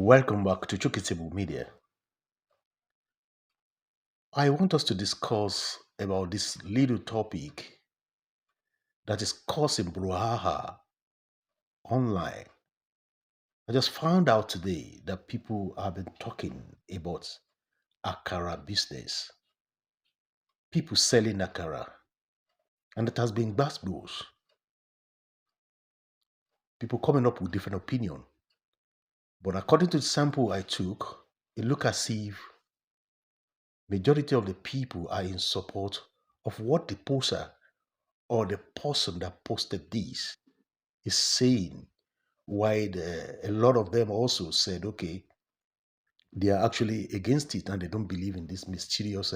Welcome back to Chukitable Media. I want us to discuss about this little topic that is causing brouhaha online. I just found out today that people have been talking about Akara business, people selling Akara, and it has been gbasgbos. People coming up with different opinion. But according to the sample I took, it looked as if majority of the people are in support of what the poster or the person that posted this is saying, why a lot of them also said, okay, they are actually against it and they don't believe in this mysterious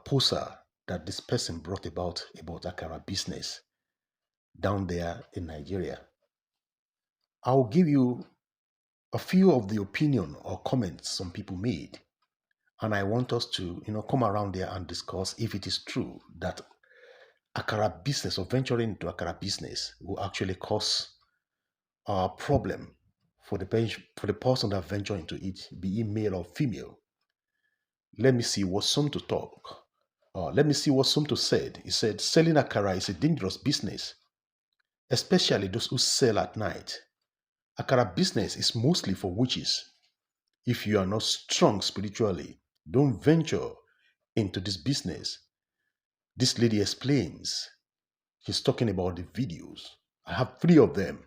poster that this person brought about Akara business down there in Nigeria. I'll give you a few of the opinion or comments some people made, and I want us to come around there and discuss if it is true that Akara business or venturing into Akara business will actually cause a problem for the person that venture into it, be it male or female. Let me see what Sumto talk. Let me see what Sumto said. He said, selling Akara is a dangerous business, especially those who sell at night. Akara business is mostly for witches. If you are not strong spiritually, don't venture into this business. This lady explains. She's talking about the videos. I have 3 of them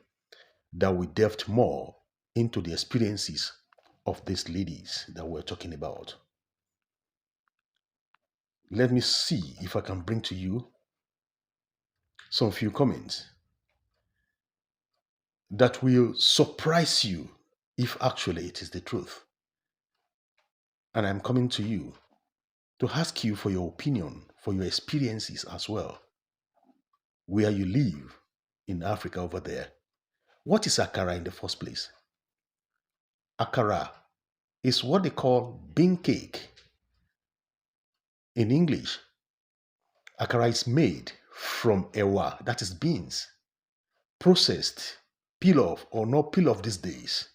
that we delved more into the experiences of these ladies that we're talking about. Let me see if I can bring to you some few comments that will surprise you if actually it is the truth. And I'm coming to you to ask you for your opinion, for your experiences as well, where you live in Africa over there. What is Akara in the first place? Akara is what they call bean cake. In English, Akara is made from ewa, that is beans, processed, peel off or not peel off these days,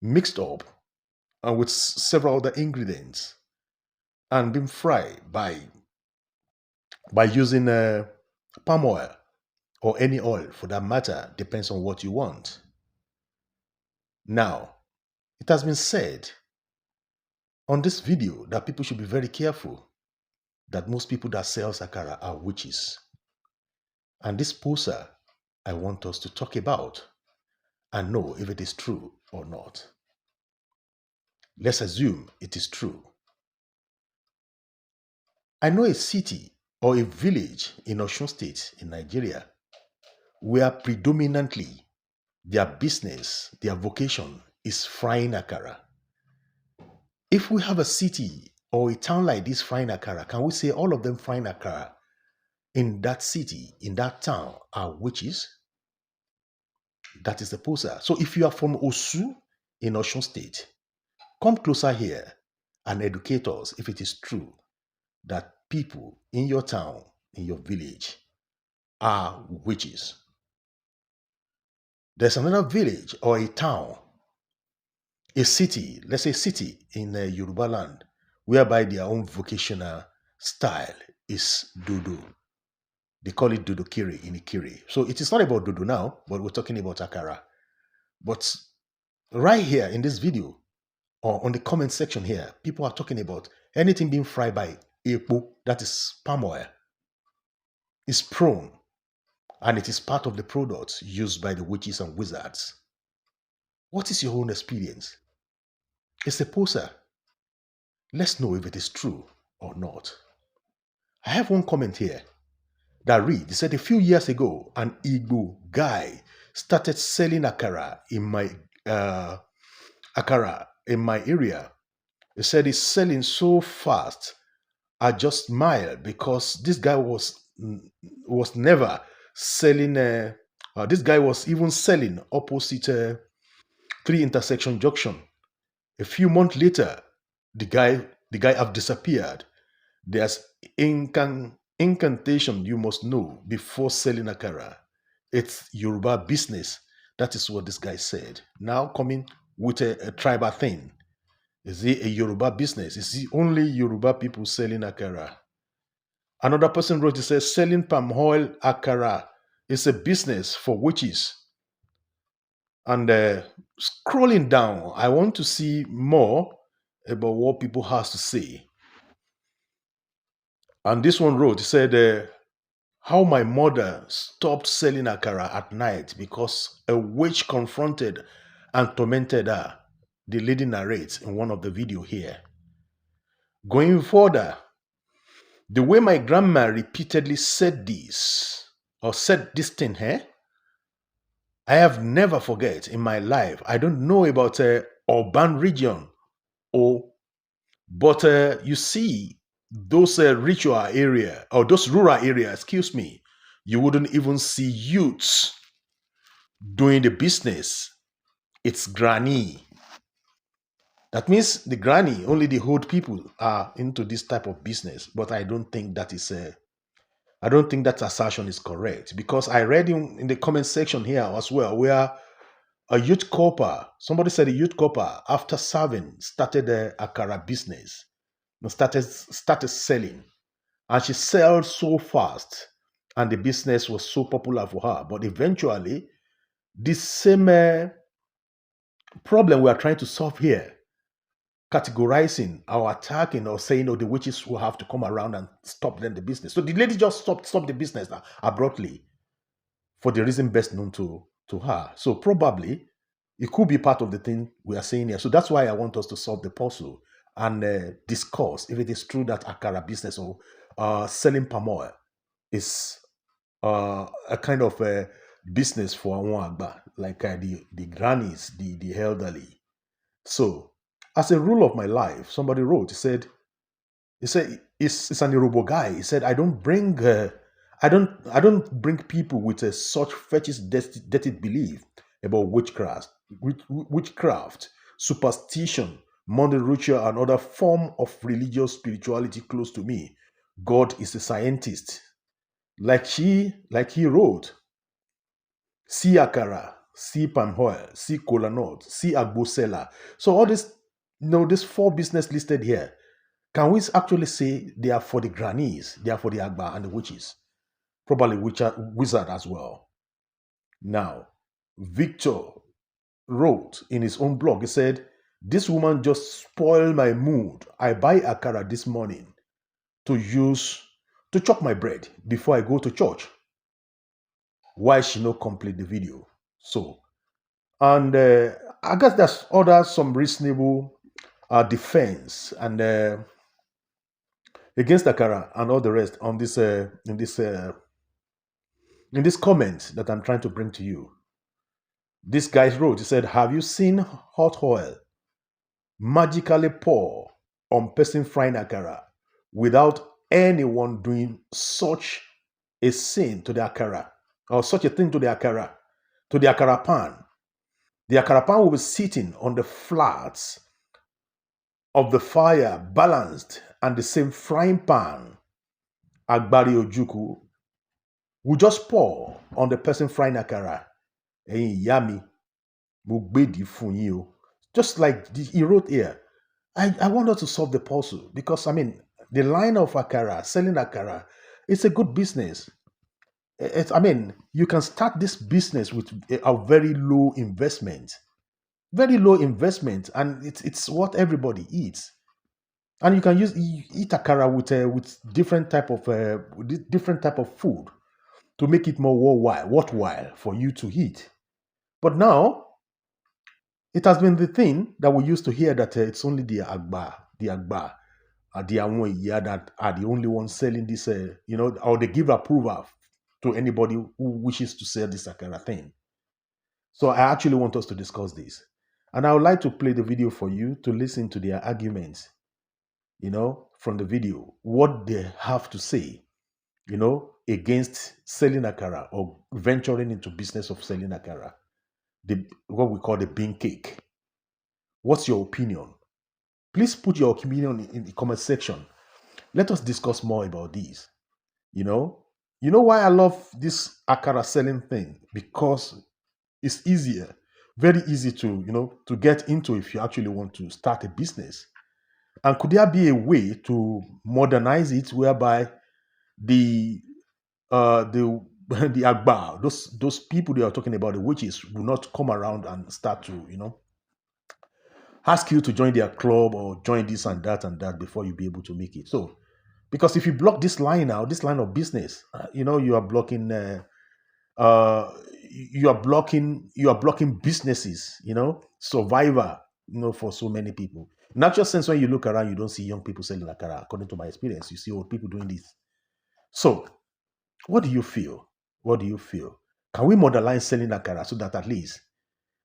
mixed up and with several other ingredients and being fried by using palm oil or any oil for that matter, depends on what you want. Now, it has been said on this video that people should be very careful that most people that sell Akara are witches. And this poser I want us to talk about and know if it is true or not. Let's assume it is true. I know a city or a village in Osun State in Nigeria where predominantly their business, their vocation is frying Akara. If we have a city or a town like this frying Akara, can we say all of them frying Akara in that city, in that town, are witches? That is the poser. So if you are from Osu in Osun State, come closer here and educate us if it is true that people in your town, in your village, are witches. There's another village or a town, a city, let's say city in Yoruba land, whereby their own vocational style is Dodo. They call it Dodo Kiri in Ikiri. So it is not about Dodo now, but we're talking about Akara. But right here in this video, or on the comment section here, people are talking about anything being fried by Epo, that is palm oil, is prone, and it is part of the products used by the witches and wizards. What is your own experience? It's a poser. Let's know if it is true or not. I have one comment here that reads, he said a few years ago, an Igbo guy started selling Akara in my area. He said he's selling so fast. I just smiled because this guy was never selling. This guy was even selling opposite 3 intersection junction. A few months later, the guy have disappeared. There's incantation you must know before selling Akara. It's Yoruba business That is what this guy said. Now coming with a tribal thing. Is it a Yoruba business? Is it only Yoruba people selling akara? Another person wrote, he says, selling palm oil akara is a business for witches. And scrolling down, I want to see more about what people has to say. And this one wrote, he said, how my mother stopped selling akara at night because a witch confronted and tormented her. The lady narrates in one of the video here. Going further, the way my grandma repeatedly said this, or said this thing here, I have never forget in my life. I don't know about a urban region, or but you see those ritual area or those rural area, excuse me, you wouldn't even see youths doing the business. It's granny. That means the granny, only the old people are into this type of business. But I don't think that is I don't think that assertion is correct, because I read in the comment section here as well where a youth corper, somebody said a youth corper after serving started a akara business, and started selling, and she sold so fast, and the business was so popular for her. But eventually, this same problem we are trying to solve here, categorizing or attacking or saying, oh, the witches will have to come around and stop them the business. So the lady just stopped the business abruptly for the reason best known to her. So probably it could be part of the thing we are saying here. So that's why I want us to solve the puzzle and discuss if it is true that akara business or selling palm oil is a kind of a business for Anwagba, like the grannies, the elderly. So, as a rule of my life, somebody wrote, he said, it's an Yoruba guy. He said, I don't bring people with a such fetish, dirty belief about witchcraft, superstition, Monday ritual, and other form of religious spirituality close to me. God is a scientist. Like he wrote, see Akara, see palm oil, see kola nut, see agbosela. So all this, these four business listed here, can we actually say they are for the grannies, they are for the agba and the witches, probably wizard as well. Now, Victor wrote in his own blog, he said, this woman just spoiled my mood. I buy Akara this morning to use to chop my bread before I go to church. Why she not complete the video? So, and I guess there's some reasonable defense and against Akara and all the rest on this in this comment that I'm trying to bring to you. This guy wrote, he said, have you seen hot oil magically pour on person frying Akara without anyone doing such a sin to the Akara, or such a thing to the Akara pan? The Akara pan will be sitting on the flats of the fire, balanced, and the same frying pan, Agbari Ojuku, will just pour on the person frying Akara. Ẹ̀yin ìyá mi, mo gbèdì fún yín o. Just like he wrote here. I want us to solve the puzzle, because I mean the line of Akara, selling Akara, it's a good business. I mean, you can start this business with a very low investment. Very low investment, and it's what everybody eats. And you can eat Akara with different type of food to make it more worthwhile for you to eat. But now it has been the thing that we used to hear that it's only the Agba, the Anwoya that are the only ones selling this, or they give approval to anybody who wishes to sell this Akara thing. So I actually want us to discuss this. And I would like to play the video for you to listen to their arguments, from the video, what they have to say, against selling Akara or venturing into business of selling Akara, what we call the bean cake. What's your opinion? Please put your opinion in the comment section. Let us discuss more about this. You know why I love this Akara selling thing? Because It's easier, very easy to, to get into if you actually want to start a business. And could there be a way to modernize it whereby the the the agba, those people they are talking about, the witches, will not come around and start to, ask you to join their club or join this and that before you be able to make it. So, because if you block this line now, this line of business, you are blocking. Uh, you are blocking businesses. Survivor. For so many people. In actual sense, when you look around, you don't see young people selling akara. According to my experience, you see old people doing this. So, what do you feel? What do you feel? Can we modernize selling akara so that at least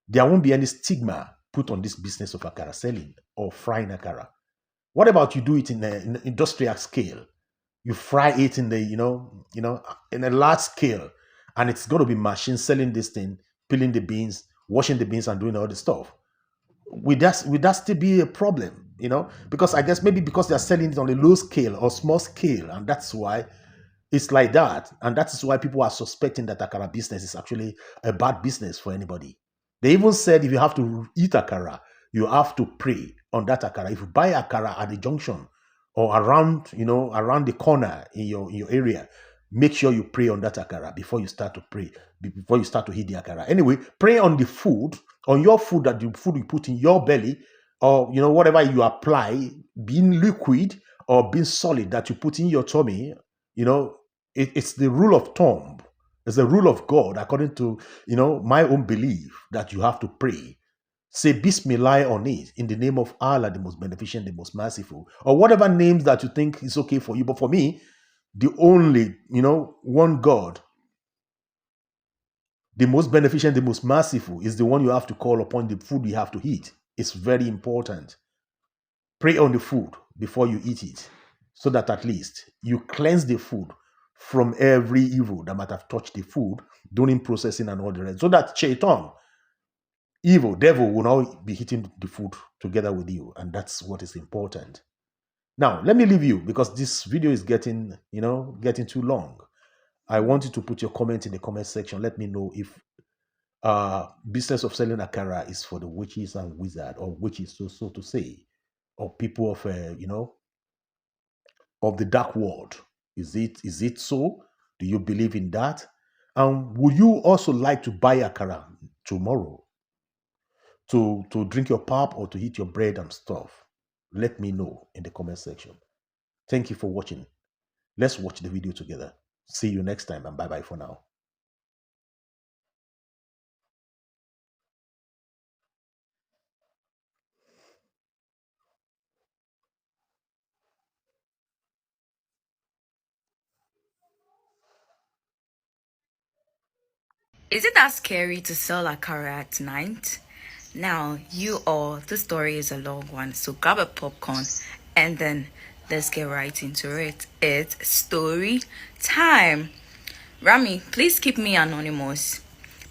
there won't be any stigma put on this business of akara selling or frying akara? What about you do it in industrial scale? You fry it in the, in a large scale, and it's going to be machines selling this thing, peeling the beans, washing the beans, and doing all the stuff. Would that still be a problem? Because I guess maybe because they're selling it on a low scale or small scale, and that's why it's like that. And that is why people are suspecting that akara business is actually a bad business for anybody. They even said if you have to eat akara, you have to pray on that akara. If you buy akara at the junction or around the corner in your area, make sure you pray on that akara before you start to pray, before you start to eat the akara. Anyway, pray on the food, on your food, that the food you put in your belly, or whatever you apply, being liquid or being solid that you put in your tummy. It's the rule of thumb. It's the rule of God, according to my own belief, that you have to pray. Say Bismillah on it in the name of Allah, the most beneficent, the most merciful, or whatever names that you think is okay for you. But for me, the only, one God, the most beneficent, the most merciful, is the one you have to call upon. The food you have to eat. It's very important. Pray on the food before you eat it, so that at least you cleanse the food from every evil that might have touched the food during processing and all the rest, so that shaitan, evil, devil, will now be eating the food together with you. And that's what is important. Now, let me leave you, because this video is getting too long. I want you to put your comment in the comment section. Let me know if business of selling akara is for the witches and wizard, or witches, so to say, or people of of the dark world. Is it so? Do you believe in that? And would you also like to buy akara tomorrow to drink your pap or to eat your bread and stuff? Let me know in the comment section. Thank you for watching. Let's watch the video together. See you next time, and bye-bye for now. Is it that scary to sell Akara at night? Now, this story is a long one, so grab a popcorn and then let's get right into it. It's story time. Rami, please keep me anonymous.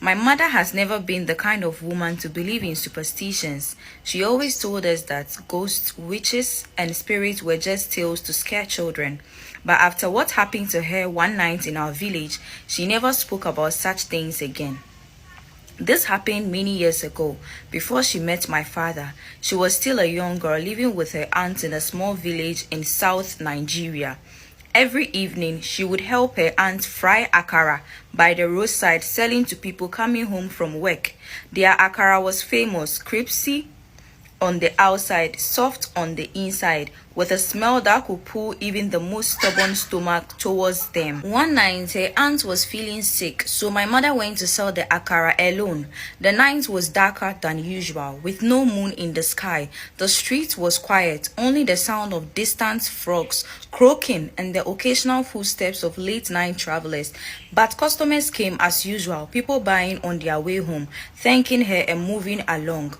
My mother has never been the kind of woman to believe in superstitions. She always told us that ghosts, witches, and spirits were just tales to scare children. But after what happened to her one night in our village, she never spoke about such things again. This happened many years ago, before she met my father. She was still a young girl living with her aunt in a small village in South Nigeria. Every evening, she would help her aunt fry akara by the roadside, selling to people coming home from work. Their akara was famous, crispy on the outside, soft on the inside, with a smell that could pull even the most stubborn stomach towards them. One night, her aunt was feeling sick, so my mother went to sell the akara alone. The night was darker than usual, with no moon in the sky. The street was quiet, only the sound of distant frogs croaking and the occasional footsteps of late-night travelers. But customers came as usual, people buying on their way home, thanking her and moving along.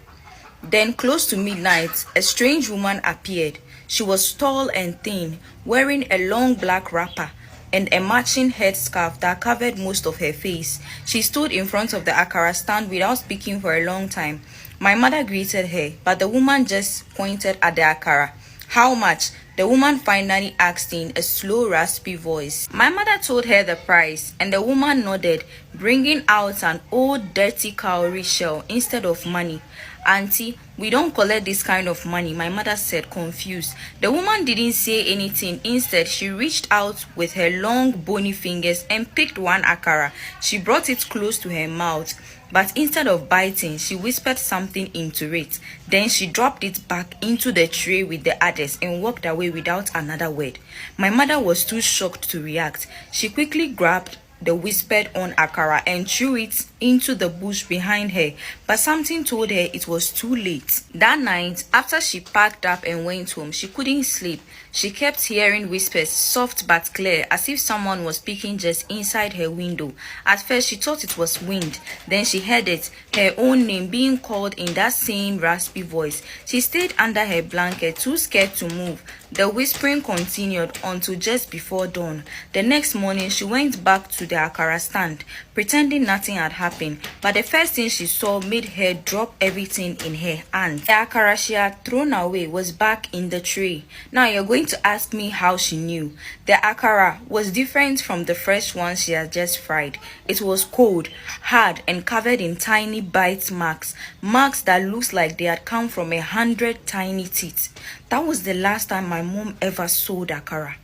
Then, close to midnight, a strange woman appeared. She was tall and thin, wearing a long black wrapper and a matching headscarf that covered most of her face. She stood in front of the akara stand without speaking for a long time. My mother greeted her, but the woman just pointed at the akara. "How much?" The woman finally asked in a slow, raspy voice. My mother told her the price, and the woman nodded, bringing out an old dirty cowrie shell instead of money. Auntie, we don't collect this kind of money, my mother said, confused. The woman didn't say anything. Instead, she reached out with her long, bony fingers and picked one akara. She brought it close to her mouth, but instead of biting, she whispered something into it. Then she dropped it back into the tray with the others and walked away without another word. My mother was too shocked to react. She quickly grabbed the whispered on akara and threw it into the bush behind her, but something told her it was too late. That night, after she packed up and went home, she couldn't sleep. She kept hearing whispers, soft but clear, as if someone was speaking just inside her window. At first, she thought it was wind. Then she heard it, her own name being called in that same raspy voice. She stayed under her blanket, too scared to move. The whispering continued until just before dawn. The next morning, she went back to the akara stand, pretending nothing had happened, but the first thing she saw made her drop everything in her hand. The akara she had thrown away was back in the tray. Now you're going to ask me how she knew. The akara was different from the fresh one she had just fried. It was cold, hard, and covered in tiny bite marks, marks that looked like they had come from 100 tiny teeth. That was the last time my mom ever sold akara.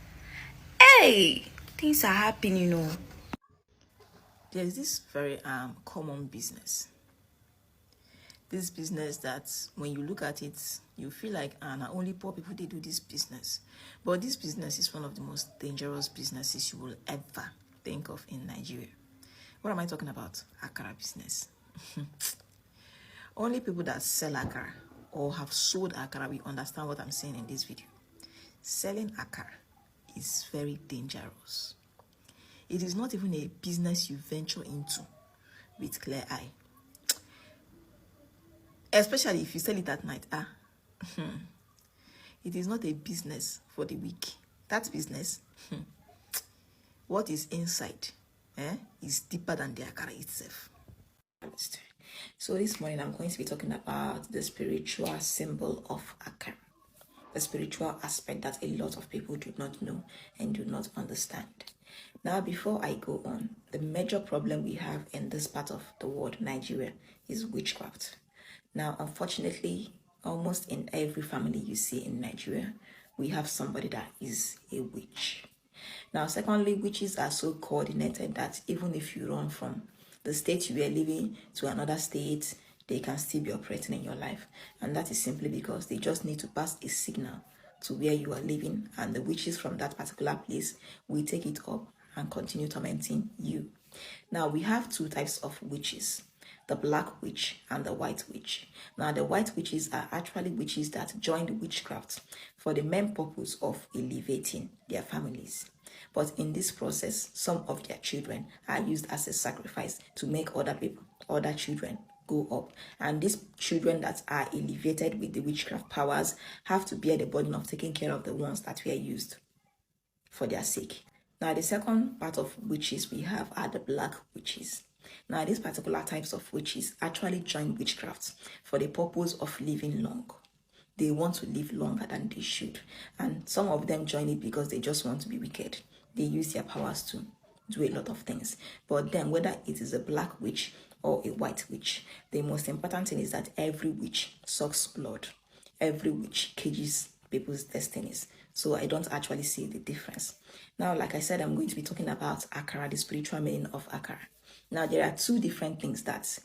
Hey, things are happening. There's this very common business. This business that when you look at it, you feel like not only poor people they do this business. But this business is one of the most dangerous businesses you will ever think of in Nigeria. What am I talking about? Akara business. Only people that sell akara or have sold akara will understand what I'm saying in this video. Selling akara is very dangerous. It is not even a business you venture into with clear eye. Especially if you sell it at night. It is not a business for the weak. That business, what is inside is deeper than the akara itself. So this morning I'm going to be talking about the spiritual symbol of akara. The spiritual aspect that a lot of people do not know and do not understand. Now, before I go on, the major problem we have in this part of the world, Nigeria, is witchcraft. Now, unfortunately, almost in every family you see in Nigeria, we have somebody that is a witch. Now, secondly, witches are so coordinated that even if you run from the state you are living to another state, they can still be operating in your life. And that is simply because they just need to pass a signal to where you are living, and the witches from that particular place will take it up and continue tormenting you. Now, we have two types of witches, the black witch and the white witch. Now, the white witches are actually witches that joined witchcraft for the main purpose of elevating their families. But in this process, some of their children are used as a sacrifice to make other children go up. And these children that are elevated with the witchcraft powers have to bear the burden of taking care of the ones that were used for their sake. Now, the second part of witches we have are the black witches. Now, these particular types of witches actually join witchcraft for the purpose of living long. They want to live longer than they should. And some of them join it because they just want to be wicked. They use their powers to do a lot of things. But then whether it is a black witch or a white witch, the most important thing is that every witch sucks blood. Every witch cages people's destinies. So I don't actually see the difference. Now, like I said, I'm going to be talking about Akara, the spiritual meaning of Akara. Now, there are two different things that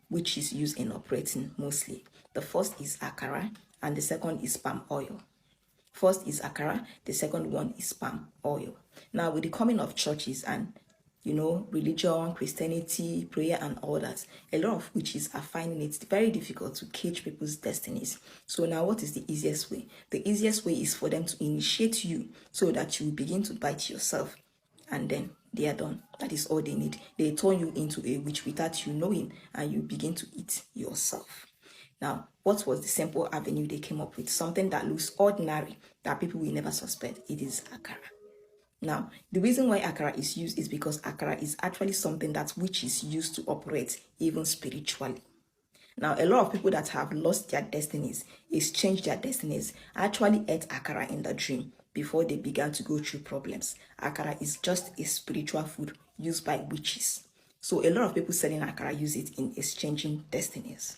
witches use in operating mostly. The first is Akara and the second is palm oil. First is Akara, the second one is palm oil. Now, with the coming of churches and religion, Christianity, prayer, and all that, a lot of witches are finding it very difficult to cage people's destinies. So now, what is the easiest way? The easiest way is for them to initiate you so that you begin to bite yourself, and then they are done. That is all they need. They turn you into a witch without you knowing, and you begin to eat yourself. Now, what was the simple avenue they came up with? Something that looks ordinary, that people will never suspect. It is Akara. Now, the reason why Akara is used is because Akara is actually something that witches use to operate even spiritually. Now, a lot of people that have lost their destinies, exchanged their destinies, actually ate Akara in the dream. before they began to go through problems. Akara is just a spiritual food used by witches. So a lot of people selling akara use it in exchanging destinies.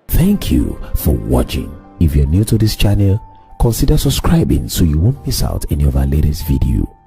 Thank you for watching. If you're new to this channel, consider subscribing so you won't miss out any of our latest video.